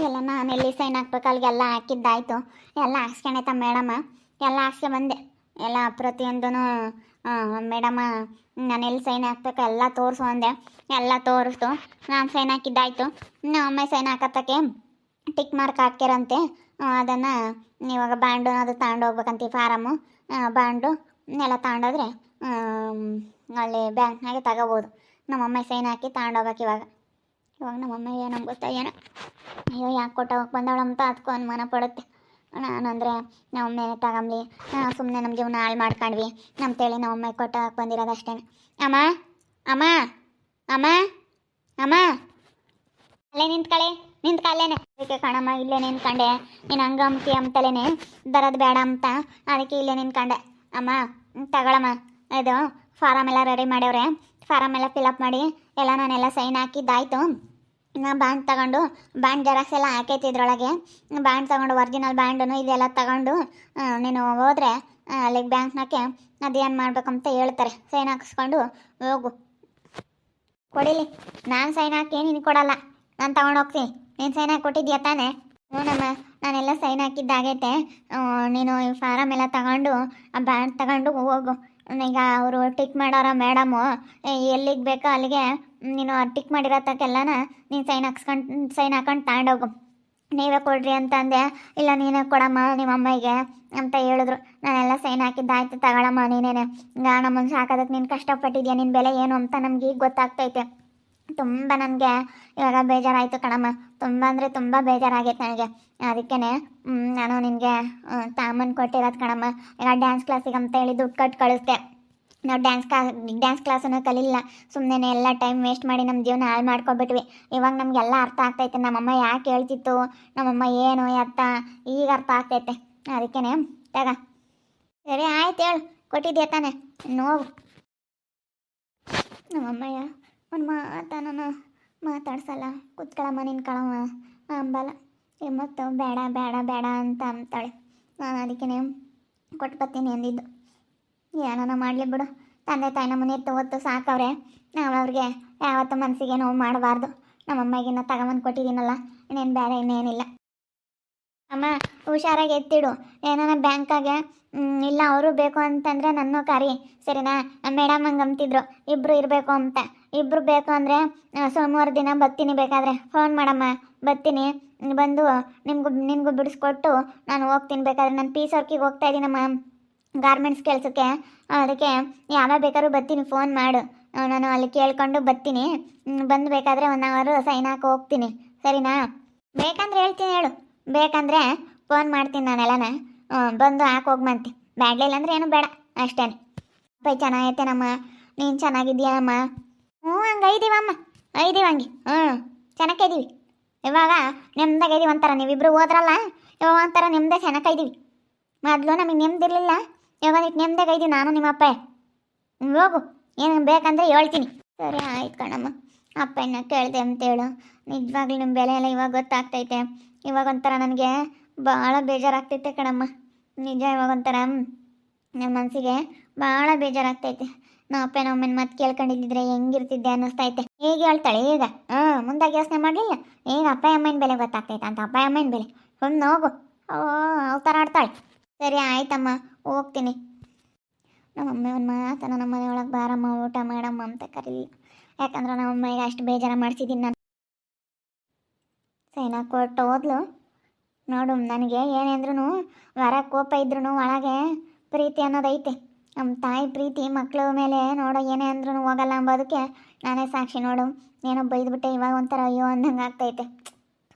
ಎಲ್ಲ ನಾನು ಎಲ್ಲಿ ಸೈನ್ ಹಾಕ್ಬೇಕು ಅಲ್ಲಿಗೆಲ್ಲ ಹಾಕಿದ್ದಾಯ್ತು. ಎಲ್ಲ ಹಾಕ್ಸ್ಕೊಂಡೈತ ಮೇಡಮ್ಮ. ಎಲ್ಲ ಬಂದೆ. ಎಲ್ಲ ಪ್ರತಿಯೊಂದೂ ಮೇಡಮ್ಮ ನಾನು ಎಲ್ಲಿ ಸೈನ್ ಹಾಕ್ಬೇಕು ಎಲ್ಲ ತೋರಿಸು ಅಂದೆ. ಎಲ್ಲ ತೋರಿಸ್ತು. ನಾನು ಸೈನ್ ಹಾಕಿದ್ದಾಯ್ತು. ಒಮ್ಮೆ ಸೈನ್ ಹಾಕತ್ತಕ್ಕೆ ಟಿಕ್ ಮಾರ್ಕ್ ಹಾಕ್ಯಾರಂತೆ. ಅದನ್ನು ಇವಾಗ ಬಾಂಡು ಅದು ತಗೊಂಡೋಗ್ಬೇಕಂತ ಫಾರಮ್ಮು ಬಾಂಡು ಎಲ್ಲ ತಗೊಂಡೋದ್ರೆ ಅಲ್ಲಿ ಬ್ಯಾಂಕ್ನಾಗೆ ತಗೋಬೋದು. ನಮ್ಮಮ್ಮ ಸೈನ್ ಹಾಕಿ ತಗೊಂಡೋಗ್ಬೇಕು ಇವಾಗ ನಮ್ಮಮ್ಮ ಏನೋ ಗೊತ್ತಾ ಏನೋ ಅಯ್ಯೋ ಯಾಕೆ ಕೊಟ್ಟೋಗಕ್ಕೆ ಬಂದವಳಂತ ಅದಕ್ಕೂ ಅನುಮಾನ ಪಡುತ್ತೆ. ನಾನಂದರೆ ನಮ್ಮಮ್ಮನೇ ತಗೊಂಬ್ಲಿ, ಸುಮ್ಮನೆ ನಮ್ಮ ಜೀವನ ಹಾಳು ಮಾಡ್ಕೊಂಡ್ವಿ ಅಂತೇಳಿ ನಮ್ಮಮ್ಮ ಕೊಟ್ಟೋಗಕ್ಕೆ ಬಂದಿರೋದು ಅಷ್ಟೇ. ಅಮ್ಮ ಅಮ್ಮ ಅಮ್ಮ ಅಮ್ಮ ಅಲ್ಲೇ ನಿಂತ್ಕೊಳ್ಳೇನೆ ಅದಕ್ಕೆ ಕಣಮ್ಮ ಇಲ್ಲೇ ನಿಂತ್ಕೊಂಡೆ. ನೀನು ಹಂಗಂತಿ ಅಂತಲೇನೆ ಬರೋದು ಬೇಡ ಅಂತ ಅದಕ್ಕೆ ಇಲ್ಲೇ ನಿಂತ್ಕೊಂಡೆ. ಅಮ್ಮ ತಗೊಳಮ್ಮ, ಇದು ಫಾರಮ್ ಎಲ್ಲ ರೆಡಿ ಮಾಡ್ಯವ್ರೆ. ಫಾರಮ್ ಎಲ್ಲ ಫಿಲಪ್ ಮಾಡಿ ಎಲ್ಲ ನಾನೆಲ್ಲ ಸೈನ್ ಹಾಕಿದ್ದಾಯ್ತು. ನಾ ಬಾಂಡ್ ತಗೊಂಡು ಬಾಂಡ್ ಜೆರಾಕ್ಸ್ ಎಲ್ಲ ಹಾಕೈತಿ ಇದ್ರೊಳಗೆ. ಬಾಂಡ್ ತಗೊಂಡು ಒರಿಜಿನಲ್ ಬಾಂಡನು ಇದೆಲ್ಲ ತಗೊಂಡು ನೀನು ಹೋದ್ರೆ ಅಲ್ಲಿಗೆ ಬ್ಯಾಂಕ್ನಾಗೆ ಅದೇನು ಮಾಡ್ಬೇಕಂತ ಹೇಳ್ತಾರೆ. ಸೈನ್ ಹಾಕಿಸ್ಕೊಂಡು ಹೋಗು. ಕೊಡಿಲಿ, ನಾನು ಸೈನ್ ಹಾಕಿ ನೀನು ಕೊಡಲ್ಲ, ನಾನು ತಗೊಂಡು ಹೋಗ್ತೀನಿ. ನೀನು ಸೈನ್ ಹಾಕಿ ಕೊಟ್ಟಿದ್ಯಾ ತಾನೇ? ಹ್ಞೂನಮ್ಮ, ನಾನೆಲ್ಲ ಸೈನ್ ಹಾಕಿದ್ದಾಗೈತೆ. ನೀನು ಈ ಫಾರಮ್ ಎಲ್ಲ ತಗೊಂಡು ಆ ಬ್ಯಾಂಡ್ ತಗೊಂಡು ಹೋಗು. ಈಗ ಅವರು ಟಿಕ್ ಮಾಡೋರ ಮೇಡಮು ಎಲ್ಲಿಗೆ ಬೇಕೋ ಅಲ್ಲಿಗೆ ನೀನು ಟಿಕ್ ಮಾಡಿರತ್ತಕ್ಕೆಲ್ಲನ ನೀನು ಸೈನ್ ಹಾಕೊಂಡು ತಗೊಂಡೋಗು. ನೀವೇ ಕೊಡ್ರಿ ಅಂತಂದೆ. ಇಲ್ಲ ನೀನೇ ಕೊಡಮ್ಮ ನಿಮ್ಮ ಅಮ್ಮಗೆ ಅಂತ ಹೇಳಿದ್ರು. ನಾನೆಲ್ಲ ಸೈನ್ ಹಾಕಿದ್ದಾಯ್ತು, ತಗೊಳಮ್ಮ ನೀನೇನೆ. ನಮ್ಮನ್ನು ಸಾಕೋದಕ್ಕೆ ನೀನು ಕಷ್ಟಪಟ್ಟಿದ್ಯಾ, ನಿನ್ನ ಬೆಲೆ ಏನು ಅಂತ ನಮ್ಗೆ ಈಗ ಗೊತ್ತಾಗ್ತೈತೆ. ತುಂಬ ನನಗೆ ಇವಾಗ ಬೇಜಾರಾಯಿತು ಕಣಮ್ಮ. ತುಂಬ ಅಂದರೆ ತುಂಬ ಬೇಜಾರಾಗೈತೆ ನನಗೆ. ಅದಕ್ಕೇ ನಾನು ನಿನಗೆ ತಾಮನ್ ಕೊಟ್ಟಿರೋದು ಕಣಮ್ಮ. ಈಗ ಡ್ಯಾನ್ಸ್ ಕ್ಲಾಸಿಗೆ ಅಂತ ಹೇಳಿ ದುಡ್ಡು ಕಟ್ಟು ಕಳಿಸ್ದೆ. ನಾವು ಡ್ಯಾನ್ಸ್ ಕ್ಲಾಸನ್ನು ಕಲಿಲ್ಲ, ಸುಮ್ಮನೆ ಎಲ್ಲ ಟೈಮ್ ವೇಸ್ಟ್ ಮಾಡಿ ನಮ್ಮ ಜೀವನ ಹಾಳು ಮಾಡ್ಕೊಬಿಟ್ವಿ. ಇವಾಗ ನಮಗೆಲ್ಲ ಅರ್ಥ ಆಗ್ತೈತೆ. ನಮ್ಮಮ್ಮ ಯಾಕೆ ಹೇಳ್ತಿತ್ತು, ನಮ್ಮಮ್ಮ ಏನು ಎತ್ತ ಈಗ ಅರ್ಥ ಆಗ್ತೈತೆ. ಅದಕ್ಕೇ ತಗ. ಸರಿ ಆಯ್ತು, ಹೇಳು ಕೊಟ್ಟಿದ್ಯಾ ತಾನೆ, ನೋವು. ನಮ್ಮಮ್ಮಯ್ಯ ಒಂದು ನಾನು ಮಾತಾಡ್ಸಲ್ಲ, ಕುತ್ಕೊಳಮ್ಮ ನಿನ್ಕೊಳಮ್ಮ ಅಂಬಲ್ಲ. ಮತ್ತು ಬೇಡ ಬೇಡ ಬೇಡ ಅಂತ ಅಂತಾಳೆ. ನಾನು ಅದಕ್ಕೇ ಕೊಟ್ಟು ಬರ್ತೀನಿ ಅಂದಿದ್ದು. ಏನಾನ ಮಾಡಲಿ ಬಿಡು, ತಂದೆ ತಾಯಿ ನಮ್ಮನ್ನ ಹೊತ್ತು ಸಾಕವ್ರೆ. ನಾವು ಅವ್ರಿಗೆ ಯಾವತ್ತೂ ಮನಸ್ಸಿಗೆ ನೋವು ಮಾಡಬಾರ್ದು. ನಮ್ಮಮ್ಮಗೆ ತಗೊಂಬಂದು ಕೊಟ್ಟಿದ್ದೀನಲ್ಲ, ಇನ್ನೇನು ಬೇರೆ ಇನ್ನೇನಿಲ್ಲ. ಅಮ್ಮ ಹುಷಾರಾಗಿ ಎತ್ತಿಡು. ಏನಾನ ಬ್ಯಾಂಕಾಗೆ ಇಲ್ಲ ಅವರು ಬೇಕು ಅಂತಂದರೆ ನನ್ನ ಕರಿ, ಸರಿನಾ? ಮೇಡಮ್ ಹಂಗೆ ಅಂತಿದ್ರು ಇಬ್ಬರು ಇರಬೇಕು ಅಂತ. ಇಬ್ಬರು ಬೇಕು ಅಂದರೆ ಸೋಮವಾರ ದಿನ ಬರ್ತೀನಿ, ಬೇಕಾದರೆ ಫೋನ್ ಮಾಡಮ್ಮ, ಬರ್ತೀನಿ. ಬಂದು ನಿನಗೂ ಬಿಡಿಸ್ಕೊಟ್ಟು ನಾನು ಹೋಗ್ತೀನಿ. ಬೇಕಾದ್ರೆ ನಾನು ಪೀಸ್ ವರ್ಕಿಗೆ ಹೋಗ್ತಾ ಇದ್ದೀನಮ್ಮ, ಗಾರ್ಮೆಂಟ್ಸ್ ಕೆಲಸಕ್ಕೆ. ಅದಕ್ಕೆ ಯಾವಾಗ ಬೇಕಾದ್ರೂ ಬರ್ತೀನಿ, ಫೋನ್ ಮಾಡು, ನಾನು ಅಲ್ಲಿ ಕೇಳ್ಕೊಂಡು ಬರ್ತೀನಿ. ಬಂದು ಬೇಕಾದರೆ 1 ಅವರ್ ಸೈನ್ ಹಾಕಿ ಹೋಗ್ತೀನಿ, ಸರಿನಾ? ಬೇಕಂದ್ರೆ ಹೇಳ್ತೀನಿ ಹೇಳು, ಬೇಕಂದರೆ ಫೋನ್ ಮಾಡ್ತೀನಿ ನಾನೆಲ್ಲನ. ಬಂದು ಹಾಕೋಗ್ಮಂತೆ. ಬ್ಯಾಡ್ಲಿಲ್ಲ ಅಂದರೆ ಏನು ಬೇಡ ಅಷ್ಟೇ. ಪೈ ಚೆನ್ನಾಗೈತೆ ನಮ್ಮ, ನೀನು ಚೆನ್ನಾಗಿದ್ದೀಯಾ ಅಮ್ಮ? ಹ್ಞೂ ಹಂಗೆ ಐದೀವಮ್ಮ, ಐದೀವಿ ಹಂಗೆ. ಚೆನ್ನಾಗಿದ್ದೀವಿ ಇವಾಗ, ನೆಮ್ಮದಾಗಿದ್ದೀವಿ ಒಂಥರ. ನೀವಿಬ್ಬರು ಹೋದ್ರಲ್ಲ, ಇವಾಗ ಒಂಥರ ನೆಮ್ಮದಿ ಚೆನ್ನಾಗಿದ್ದೀವಿ. ಮೊದಲು ನಮಗೆ ನೆಮ್ಮದಿರಲಿಲ್ಲ, ಇವಾಗ ನೆಮ್ಮದಾಗಿದ್ದೀವಿ ನಾನು ನಿಮ್ಮಪ್ಪ. ಹೋಗು, ಏನು ಬೇಕಂದರೆ ಹೇಳ್ತೀನಿ. ಸರಿ ಆಯ್ತು ಕಣಮ್ಮ. ಅಪ್ಪನ ಕೇಳಿದೆ ಅಂತೇಳು. ನಿಜವಾಗ್ಲೂ ನಿಮ್ಮ ಬೆಲೆ ಎಲ್ಲ ಇವಾಗ ಗೊತ್ತಾಗ್ತೈತೆ. ಇವಾಗ ಒಂಥರ ನನಗೆ ಭಾಳ ಬೇಜಾರಾಗ್ತೈತೆ ಕಣಮ್ಮ, ನಿಜ. ಇವಾಗ ಒಂಥರ ನನ್ನ ಮನಸ್ಸಿಗೆ ಭಾಳ ಬೇಜಾರಾಗ್ತೈತೆ. ನಮ್ಮ ಅಪ್ಪ ನಮ್ಮನ್ನ ಮತ್ತೆ ಕೇಳ್ಕೊಂಡಿದ್ದಿದ್ರೆ ಹೆಂಗಿರ್ತಿದ್ದೆ ಅನ್ನಿಸ್ತೈತೆ. ಹೇಗೆ ಹೇಳ್ತಾಳೆ ಈಗ? ಮುಂದಾಗಿ ಯೋಚನೆ ಮಾಡಲಿಲ್ಲ. ಈಗ ಅಪ್ಪ ಅಮ್ಮನ ಬೆಲೆ ಗೊತ್ತಾಗ್ತೈತೆ ಅಂತ. ಅಪ್ಪ ಅಮ್ಮನ ಬೆಲೆ ಸುಮ್ಮನೆ ಹೋಗು. ಅವತಾರ ಆಡ್ತಾಳೆ. ಸರಿ ಆಯ್ತಮ್ಮ, ಹೋಗ್ತೀನಿ. ನಮ್ಮಮ್ಮ ಒಂದು ಮಾತು ನಮ್ಮ ಮನೆ ಒಳಗೆ ಬಾರಮ್ಮ ಊಟ ಮಾಡಮ್ಮ ಅಂತ ಕರೀಲಿಲ್ಲ. ಯಾಕಂದ್ರೆ ನಮ್ಮಮ್ಮಗೆ ಅಷ್ಟು ಬೇಜಾರು ಮಾಡಿಸಿದ್ದೀನಿ ನಾನು. ಸೈನಾ ಕೊಟ್ಟು ಹೋದ್ಲು ನೋಡು. ನನಗೆ ಏನೇಂದ್ರೂ ಹೊರ ಕೋಪ ಇದ್ರೂ ಒಳಗೆ ಪ್ರೀತಿ ಅನ್ನೋದೈತೆ. ನಮ್ಮ ತಾಯಿ ಪ್ರೀತಿ ಮಕ್ಕಳ ಮೇಲೆ ನೋಡು, ಏನೇ ಅಂದ್ರೂ ಹೋಗಲ್ಲ ಅಂಬೋದಕ್ಕೆ ನಾನೇ ಸಾಕ್ಷಿ ನೋಡು. ಏನೋ ಬೈದ್ಬಿಟ್ಟೆ, ಇವಾಗ ಒಂಥರ ಅಯ್ಯೋ ಅಂದಂಗೆ ಆಗ್ತೈತೆ.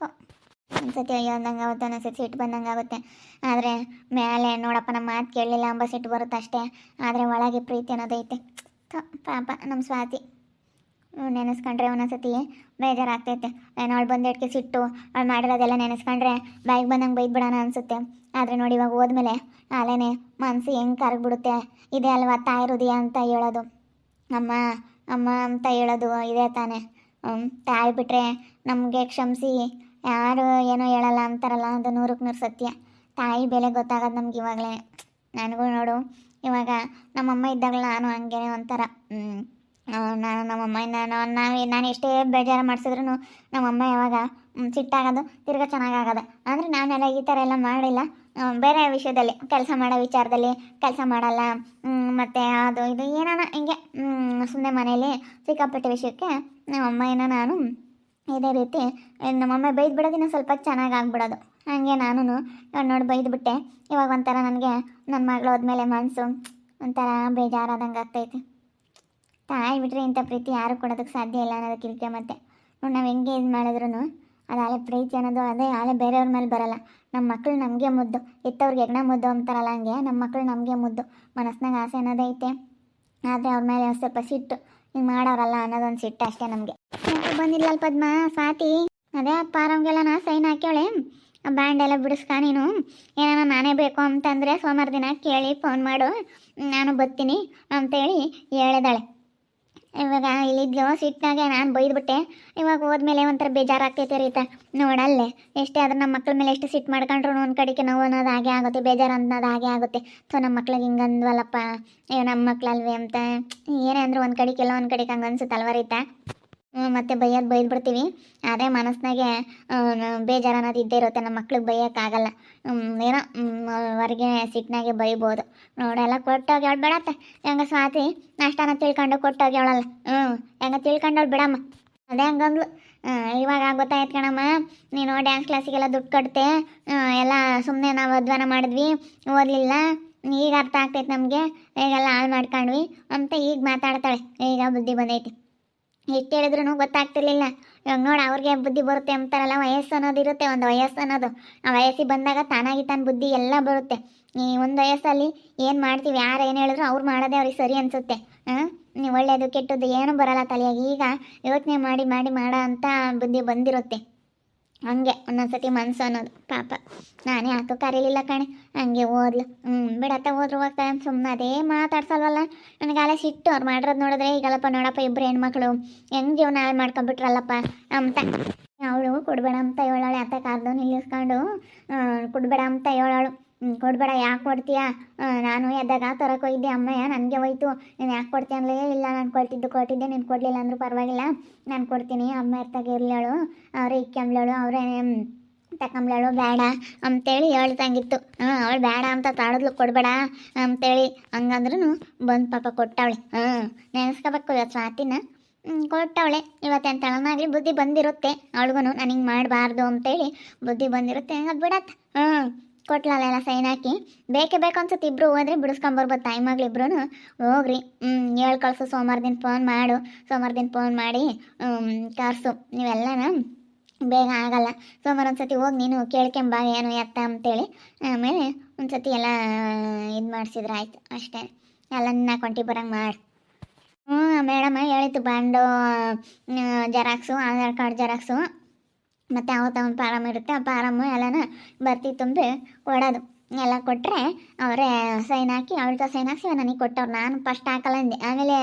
ಒಂದ್ಸತಿ ಅಯ್ಯೋ ಅಂದಂಗೆ ಆಗುತ್ತೆ, ಒಂದೊಂದ್ಸತಿ ಸಿಟ್ಟು ಬಂದಂಗೆ ಆಗುತ್ತೆ. ಆದರೆ ಮೇಲೆ ನೋಡಪ್ಪ ನಮ್ಮ ಮಾತು ಕೇಳಲಿಲ್ಲ ಅಂಬ ಸಿಟ್ಟು ಬರುತ್ತೆ ಅಷ್ಟೇ. ಆದರೆ ಒಳಗೆ ಪ್ರೀತಿ ಅನ್ನೋದೈತೆ. ಪಾಪ ನಮ್ಮ ಸ್ವಾತಿ ನೆನೆಸ್ಕೊಂಡ್ರೆ ಒಂದೊಂದ್ಸತಿ ಬೇಜಾರಾಗ್ತೈತೆ. ನಾನು ಅವಳು ಬಂದೇಟ್ಗೆ ಸಿಟ್ಟು, ಅವಳು ಮಾಡಿರೋದೆಲ್ಲ ನೆನೆಸ್ಕೊಂಡ್ರೆ ಬಾಯಿಗೆ ಬಂದಂಗೆ ಬೈದ್ಬಿಡೋಣ ಅನಿಸುತ್ತೆ. ಆದರೆ ನೋಡಿ ಇವಾಗ ಹೋದ್ಮೇಲೆ ಅಲೇನೆ ಮನಸ್ಸು ಹೆಂಗೆ ಕರಗ್ಬಿಡುತ್ತೆ. ಇದೆ ಅಲ್ವಾ ತಾಯಿ ಹೃದಯ ಅಂತ ಹೇಳೋದು. ಅಮ್ಮ ಅಮ್ಮ ಅಂತ ಹೇಳೋದು ಇದೆ ತಾನೆ. ತಾಯಿ ಬಿಟ್ಟರೆ ನಮಗೆ ಕ್ಷಮಿಸಿ ಯಾರು ಏನೋ ಹೇಳಲ್ಲ ಅಂತಾರಲ್ಲ, ಅದು 100ಕ್ಕೆ 100 ಸತ್ಯ. ತಾಯಿ ಬೆಲೆ ಗೊತ್ತಾಗೋದು ನಮ್ಗೆ ಇವಾಗಲೇ. ನನಗೂ ನೋಡು, ಇವಾಗ ನಮ್ಮಮ್ಮ ಇದ್ದಾಗಲೂ ನಾನು ಹಂಗೇನೆ ಒಂಥರ ನಾನು ನಮ್ಮಮ್ಮ ನಾನು ಎಷ್ಟೇ ಬೇಜಾರು ಮಾಡಿಸಿದ್ರು ನಮ್ಮಮ್ಮ ಯಾವಾಗ ಸಿಟ್ಟಾಗೋದು ತಿರ್ಗಾ ಚೆನ್ನಾಗಾಗೋದು. ಅಂದರೆ ನಾನೆಲ್ಲ ಈ ಥರ ಎಲ್ಲ ಮಾಡಿಲ್ಲ. ಬೇರೆ ವಿಷಯದಲ್ಲಿ ಕೆಲಸ ಮಾಡೋ ವಿಚಾರದಲ್ಲಿ ಕೆಲಸ ಮಾಡಲ್ಲ, ಮತ್ತು ಅದು ಇದು ಏನಾನ ಹಿಂಗೆ ಸುಮ್ಮನೆ ಮನೇಲಿ ಸಿಕ್ಕಾಪಟ್ಟೆ ವಿಷಯಕ್ಕೆ ನಮ್ಮಮ್ಮನ ನಾನು ಇದೇ ರೀತಿ ನಮ್ಮಮ್ಮ ಬೈದು ಬಿಡೋದಿನ ಸ್ವಲ್ಪ ಚೆನ್ನಾಗಿ ಆಗ್ಬಿಡೋದು. ಹಾಗೆ ನಾನು ನೋಡಿ ಬೈದ್ಬಿಟ್ಟೆ. ಇವಾಗ ಒಂಥರ ನನಗೆ ನನ್ನ ಮಗಳು ಹೋದ್ಮೇಲೆ ಮನಸ್ಸು ಒಂಥರ ಬೇಜಾರಾದಂಗೆ ಆಗ್ತೈತೆ. ತಾಯಿ ಬಿಟ್ಟರೆ ಇಂಥ ಪ್ರೀತಿ ಯಾರು ಕೊಡೋದಕ್ಕೆ ಸಾಧ್ಯ ಇಲ್ಲ ಅನ್ನೋದಕ್ಕಿರುತ್ತೆ. ಮತ್ತೆ ನಾವು ಹೆಂಗೆ ಇದು ಮಾಡಿದ್ರು ಅದು ಆಳೆ ಪ್ರೀತಿ ಅನ್ನೋದು ಅದೇ ಆಳೆ ಬೇರೆಯವ್ರ ಮೇಲೆ ಬರೋಲ್ಲ. ನಮ್ಮ ಮಕ್ಕಳು ನಮಗೆ ಮುದ್ದು, ಎತ್ತವ್ರಿಗೆ ಹೆಗ್ಣ ಮುದ್ದು ಅಂತಾರಲ್ಲ, ಹಂಗೆ ನಮ್ಮ ಮಕ್ಕಳು ನಮಗೆ ಮುದ್ದು. ಮನಸ್ನಾಗ ಆಸೆ ಅನ್ನೋದೈತೆ, ಆದರೆ ಅವ್ರ ಮೇಲೆ ಒಂದು ಸ್ವಲ್ಪ ಸಿಟ್ಟು, ಹಿಂಗೆ ಮಾಡೋರಲ್ಲ ಅನ್ನೋದೊಂದು ಸಿಟ್ಟು ಅಷ್ಟೇ ನಮಗೆ. ಬಂದಿಲ್ಲ ಪದ್ಮ ಸ್ವಾತಿ, ಅದೇ ಪಾರಂಗೆಲ್ಲ ನಾ ಸೈನ್ ಹಾಕ್ಯವಳೆ, ಆ ಬ್ಯಾಂಡ್ ಎಲ್ಲ ಬಿಡಿಸ್ಕ ನೀನು. ಏನಾನ ನಾನೇ ಬೇಕು ಅಂತಂದರೆ ಸೋಮವಾರ ದಿನ ಕೇಳಿ ಫೋನ್ ಮಾಡು, ನಾನು ಬರ್ತೀನಿ ಅಂತೇಳಿ ಹೇಳಿದಾಳೆ. ಇವಾಗ ಇಲ್ಲಿದ್ಲು ಸಿಟ್ನಾಗೆ ನಾನು ಬೈದ್ಬಿಟ್ಟೆ. ಇವಾಗ ಹೋದ್ಮೇಲೆ ಒಂಥರ ಬೇಜಾರಾಗ್ತೈತೆ ರೀತ. ನೋಡಲ್ಲೇ ಎಷ್ಟೇ ಆದ್ರೆ ನಮ್ಮ ಮಕ್ಳ ಮೇಲೆ ಎಷ್ಟು ಸಿಟ್ಟು ಮಾಡ್ಕೊಂಡ್ರು ಒಂದು ಕಡೆಗೆ ನೋವು ಅನ್ನೋದು ಹಾಗೆ ಆಗುತ್ತೆ, ಬೇಜಾರು ಅನ್ನೋದು ಹಾಗೆ ಆಗುತ್ತೆ. ಸೊ ನಮ್ಮ ಮಕ್ಳಿಗೆ ಹಿಂಗೆ ಅಂದ್ವಲ್ಲಪ್ಪ, ಅಯ್ಯೋ ನಮ್ಮ ಮಕ್ಳಲ್ವೇ ಅಂತ ಏನೇ ಅಂದರೂ ಒಂದು ಕಡೆಗೆಲ್ಲ ಒಂದು ಕಡೆಗೆ ಹಂಗೆ ಅನ್ಸುತ್ತಲ್ವ ರೀತ. ಮತ್ತು ಬೈದ್ಬಿಡ್ತೀವಿ, ಅದೇ ಮನಸ್ಸಿನಾಗೆ ಬೇಜಾರು ಅನ್ನೋದು ಇದ್ದೇ ಇರುತ್ತೆ. ನಮ್ಮ ಮಕ್ಳಿಗೆ ಬೈಯೋಕ್ಕಾಗಲ್ಲ, ಏನೋ ಹೊರಗೆ ಸಿಟ್ಟಿನಾಗೆ ಬೈಬೋದು. ನೋಡೆಲ್ಲ ಕೊಟ್ಟೋಗಿ ಅವಳು ಬಿಡತ್ತೆ. ಹೆಂಗ ಸ್ವಾತಿ ನಾಷ್ಟಾನ ತಿಳ್ಕೊಂಡು ಕೊಟ್ಟೋಗಿ ಅವಳಲ್ಲ, ಹೆಂಗ ತಿಳ್ಕೊಂಡವಳು ಬಿಡಮ್ಮ. ಅದೇ ಹಂಗಂದ್ಲು. ಇವಾಗ ಗೊತ್ತಾಯ್ತು ಕಣಮ್ಮ, ನೀನು ಡ್ಯಾನ್ಸ್ ಕ್ಲಾಸಿಗೆಲ್ಲ ದುಡ್ಡು ಕಟ್ತೆ, ಎಲ್ಲ ಸುಮ್ಮನೆ ನಾವು ಅಧ್ವಾನ ಮಾಡಿದ್ವಿ, ಓದಲಿಲ್ಲ, ಈಗ ಅರ್ಥ ಆಗ್ತೈತೆ ನಮಗೆ, ಈಗೆಲ್ಲ ಹಾಳು ಮಾಡ್ಕೊಂಡ್ವಿ ಅಂತ ಈಗ ಮಾತಾಡ್ತಾಳೆ. ಈಗ ಬುದ್ಧಿ ಬಂದೈತಿ. ಎಷ್ಟು ಹೇಳಿದ್ರು ಗೊತ್ತಾಗ್ತಿರ್ಲಿಲ್ಲ. ಇವಾಗ ನೋಡಿ ಅವ್ರಿಗೆ ಬುದ್ಧಿ ಬರುತ್ತೆ ಅಂತಾರಲ್ಲ, ವಯಸ್ಸು ಅನ್ನೋದು ಇರುತ್ತೆ, ಒಂದು ವಯಸ್ಸು ಅನ್ನೋದು. ಆ ವಯಸ್ಸಿಗೆ ಬಂದಾಗ ತಾನಾಗಿ ತಾನು ಬುದ್ಧಿ ಎಲ್ಲ ಬರುತ್ತೆ. ಈ ಒಂದು ವಯಸ್ಸಲ್ಲಿ ಏನು ಮಾಡ್ತೀವಿ, ಯಾರು ಏನು ಹೇಳಿದ್ರು ಅವ್ರು ಮಾಡೋದೇ ಅವ್ರಿಗೆ ಸರಿ ಅನಿಸುತ್ತೆ. ನೀವು ಒಳ್ಳೆಯದು ಕೆಟ್ಟದ್ದು ಏನು ಬರೋಲ್ಲ ತಲೆಯಾಗಿ. ಈಗ ಯೋಚನೆ ಮಾಡಿ ಮಾಡಿ ಮಾಡೋ ಅಂತ ಬುದ್ಧಿ ಬಂದಿರುತ್ತೆ. ಹಂಗೆ ಒಂದೊಂದ್ಸತಿ ಮನಸ್ಸು ಅನ್ನೋದು. ಪಾಪ ನಾನೇ ಯಾಕೋ ಕರೀಲಿಲ್ಲ ಕಣೆ, ಹಂಗೆ ಓದ್ಲು. ಬಿಡತ್ತ ಹೋದ್ರು ಹೋಗ್ತಾರೆ ಸುಮ್ಮನೆ ಅದೇ ಮಾತಾಡ್ಸಲ್ವಲ್ಲ. ನನಗಾಲ ಸಿಟ್ಟು ಅವ್ರು ಮಾಡಿರೋದು ನೋಡಿದ್ರೆ, ಈಗಲ್ಲಪ್ಪ ನೋಡಪ್ಪ ಇಬ್ಬರು ಹೆಣ್ಮಕ್ಳು ಹೆಂಗೆ ಜೀವನ ಹಾಳು ಮಾಡ್ಕೊಂಡ್ಬಿಟ್ರಲ್ಲಪ್ಪ ಅಂತ. ಅವಳು ಕೊಡಬೇಡ ಅಂತ ಹೇಳೋಳೆ, ಅತ್ತ ಕಾರ್ದು ನಿಲ್ಲಿಸ್ಕೊಂಡು ಕೊಡಬೇಡ ಅಂತ ಹೇಳೋಳು. ಕೊಡಬೇಡ, ಯಾಕೆ ಕೊಡ್ತೀಯಾ, ನಾನು ಎದ್ದಾಗ ತರಕ್ಕೆ ಹೋಗಿದ್ದೆ, ಅಮ್ಮಯ್ಯ ನನಗೆ ಹೋಯ್ತು, ನೀನು ಯಾಕೆ ಕೊಡ್ತೀಯ ಅನ್ಲೇ ಇಲ್ಲ, ನಾನು ಕೊಟ್ಟಿದ್ದೆ, ನೀನು ಕೊಡಲಿಲ್ಲ ಅಂದರೂ ಪರವಾಗಿಲ್ಲ, ನಾನು ಕೊಡ್ತೀನಿ, ಅಮ್ಮ ಇರ್ತಾಗ ಇರಲೇಳು, ಅವರೇ ಇಕ್ಕಂಬ್ಲೇಳು, ಅವರೇ ತಕೊಂಬ್ಲೇಳು, ಬೇಡ ಅಂತೇಳಿ ಹೇಳ್ತಂಗಿತ್ತು. ಅವಳು ಬೇಡ ಅಂತ ತಾಡಿದ್ಲು, ಕೊಡಬೇಡ ಅಂತೇಳಿ. ಹಂಗಂದ್ರೂ ಬಂದು ಪಾಪ ಕೊಟ್ಟವಳೆ. ನೆನೆಸ್ಕೋಬೇಕು ಇವತ್ತು ಸ್ವಾತಿನ, ಕೊಟ್ಟವಳೆ. ಇವತ್ತೇನು ತಳನಾಗಲಿ ಬುದ್ಧಿ ಬಂದಿರುತ್ತೆ ಅವಳಿಗೂ, ನಾನು ಹಿಂಗೆ ಮಾಡಬಾರ್ದು ಅಂತೇಳಿ ಬುದ್ಧಿ ಬಂದಿರುತ್ತೆ. ಅದು ಬಿಡತ್ತೆ. ಕೊಟ್ಲಲ್ಲ ಸೈನ್ ಹಾಕಿ. ಬೇಕೇ ಬೇಕು ಅನ್ಸುತ್ತೆ, ಇಬ್ಬರು ಹೋದ್ರೆ ಬಿಡಿಸ್ಕೊಂಬರ್ಬೋದು, ತಾಯಿ ಮಗಳಿಬ್ರು. ಹೋಗ್ರಿ, ಹೇಳಿ ಕಳಿಸು, ಸೋಮವಾರ ದಿನ ಫೋನ್ ಮಾಡು, ಸೋಮವಾರ ದಿನ ಫೋನ್ ಮಾಡಿ ಕರ್ಸು. ನೀವೆಲ್ಲನ ಬೇಗ ಆಗಲ್ಲ. ಸೋಮವಾರ ಒಂದು ಸತಿ ಹೋಗಿ ನೀನು ಕೇಳ್ಕೊಂಬ ಏನು ಎತ್ತ ಅಂತೇಳಿ, ಆಮೇಲೆ ಒಂದು ಸತಿ ಎಲ್ಲ ಇದು ಮಾಡಿಸಿದ್ರೆ ಆಯ್ತು ಅಷ್ಟೇ. ಎಲ್ಲ ನಿನ್ನ ಕೊಂಟಿ ಬರಂಗೆ ಮಾಡಿ. ಮೇಡಮ್ಮ ಹೇಳಿತ್ತು, bond xerox, Aadhaar card xerox, ಮತ್ತು ಅವತ್ತು ಒಂದು ಫಾರಮ್ ಇರುತ್ತೆ, ಆ ಫಾರಮ್ಮು ಎಲ್ಲನ ಬರ್ತಿ ತುಂಬಿ ಕೊಡೋದು. ಎಲ್ಲ ಕೊಟ್ಟರೆ ಅವರೇ ಸೈನ್ ಹಾಕಿ, ಅವಳ್ತ ಸೈನ್ ಹಾಕ್ಸಿ ನನಗೆ ಕೊಟ್ಟವ್ರು. ನಾನು ಫಸ್ಟ್ ಹಾಕಲ್ಲ ಅಂದೆ, ಆಮೇಲೆ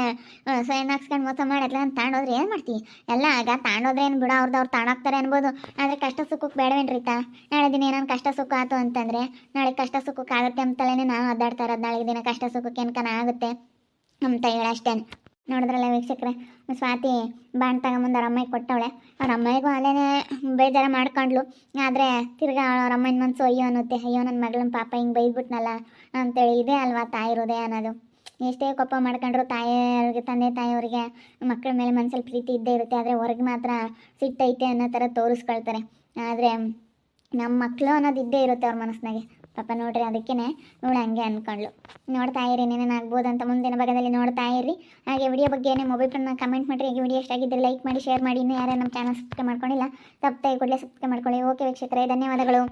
ಸೈನ್ ಹಾಕ್ಸ್ಕೊಂಡು ಮೋಸ ಮಾಡಿದ್ಲ ಅಂತ ತಾಂಡೋದ್ರೆ ಏನು ಮಾಡ್ತೀವಿ. ಎಲ್ಲ ಆಗ ತಾಂಡೋದ್ರೆ ಏನು ಬಿಡೋ, ಅವ್ರು ತಾಣಾಕ್ತಾರೆ ಅನ್ಬೋದು. ಆದರೆ ಕಷ್ಟ ಸುಖಕ್ಕೆ ಬೇಡವೇನ್ರೀತಾ. ನಾಳೆ ದಿನ ಏನಾರು ಕಷ್ಟ ಸುಖ ಆಯ್ತು ಅಂತಂದರೆ, ನಾಳೆ ಕಷ್ಟ ಸುಖಕ್ಕೆ ಆಗುತ್ತೆ ಅಂತಲೇ ನಾನು ಒದ್ದಾಡ್ತಾ ಇರೋದು. ನಾಳೆ ದಿನ ಕಷ್ಟ ಸುಖಕ್ಕೆ ಏನಕನ ಆಗುತ್ತೆ ಅಂತ ಹೇಳಷ್ಟೇ. ನೋಡಿದ್ರಲ್ಲ ವೀಕ್ಷಕರೇ, ಸ್ವಾತಿ ಬಾಂಡ್ ತಗೊಂಬಂದು ಅವ್ರ ಅಮ್ಮಗೆ ಕೊಟ್ಟವಳೆ. ಅವ್ರ ಅಮ್ಮನಿಗೂ ಅಲ್ಲೇನೇ ಬೇಜಾರು ಮಾಡ್ಕೊಂಡ್ಲು. ಆದರೆ ತಿರ್ಗಾ ಅವ್ರ ಅಮ್ಮನ ಮನಸ್ಸು ಅಯ್ಯೋ ಅನ್ನುತ್ತೆ, ಅಯ್ಯೋ ನನ್ನ ಮಗಳನ್ನ ಪಾಪ ಹಿಂಗೆ ಬೈದ್ಬಿಟ್ನಲ್ಲ ಅಂತೇಳಿ. ಇದೇ ಅಲ್ವಾ ತಾಯಿ ಹೃದಯ ಅನ್ನೋದು. ಎಷ್ಟೇ ಕೋಪ ಮಾಡ್ಕೊಂಡ್ರು ತಾಯಿಯವ್ರಿಗೆ, ತಂದೆ ತಾಯಿಯವ್ರಿಗೆ ಮಕ್ಕಳ ಮೇಲೆ ಮನಸ್ಸಲ್ಲಿ ಪ್ರೀತಿ ಇದ್ದೇ ಇರುತ್ತೆ. ಆದರೆ ಹೊರಗೆ ಮಾತ್ರ ಸಿಟ್ಟೈತೆ ಅನ್ನೋ ಥರ ತೋರಿಸ್ಕೊಳ್ತಾರೆ. ಆದರೆ ನಮ್ಮ ಮಕ್ಕಳು ಅನ್ನೋದು ಇದ್ದೇ ಇರುತ್ತೆ ಅವ್ರ ಮನಸ್ಸಿನಾಗೆ. ಪಾಪ ನೋಡ್ರಿ, ಅದಕ್ಕೇ ಇವಳು ಹಂಗೆ ಅಂದ್ಕೊಂಡ್ಳು. ನೋಡ್ತಾ ಇರಿ, ಏನೇನಾಗ್ಬೋದು ಅಂತ ಮುಂದಿನ ಭಾಗದಲ್ಲಿ ನೋಡ್ತಾ ಇರಿ. ಹಾಗೆ ವಿಡಿಯೋ ಬಗ್ಗೆ ಏನೇ ಮೊಬೈಲ್ ಫೋನ್ನ ಕಮೆಂಟ್ ಮಾಡಿರಿ. ಹಾಗೆ ವಿಡಿಯೋ ಎಷ್ಟಾಗಿದ್ದರೆ ಲೈಕ್ ಮಾಡಿ, ಶೇರ್ ಮಾಡಿ. ಇನ್ನೂ ಯಾರೇ ನಮ್ಮ ಚಾನಲ್ ಸಬ್ಸ್ಕ್ರೈಬ್ ಮಾಡ್ಕೊಂಡಿಲ್ಲ, ತಪ್ಪದೆ ಕೂಡಲೇ ಸಬ್ಸ್ಕ್ರೈಬ್ ಮಾಡ್ಕೊಳ್ಳಿ. ಓಕೆ ವೀಕ್ಷಕರೇ, ಧನ್ಯವಾದಗಳು.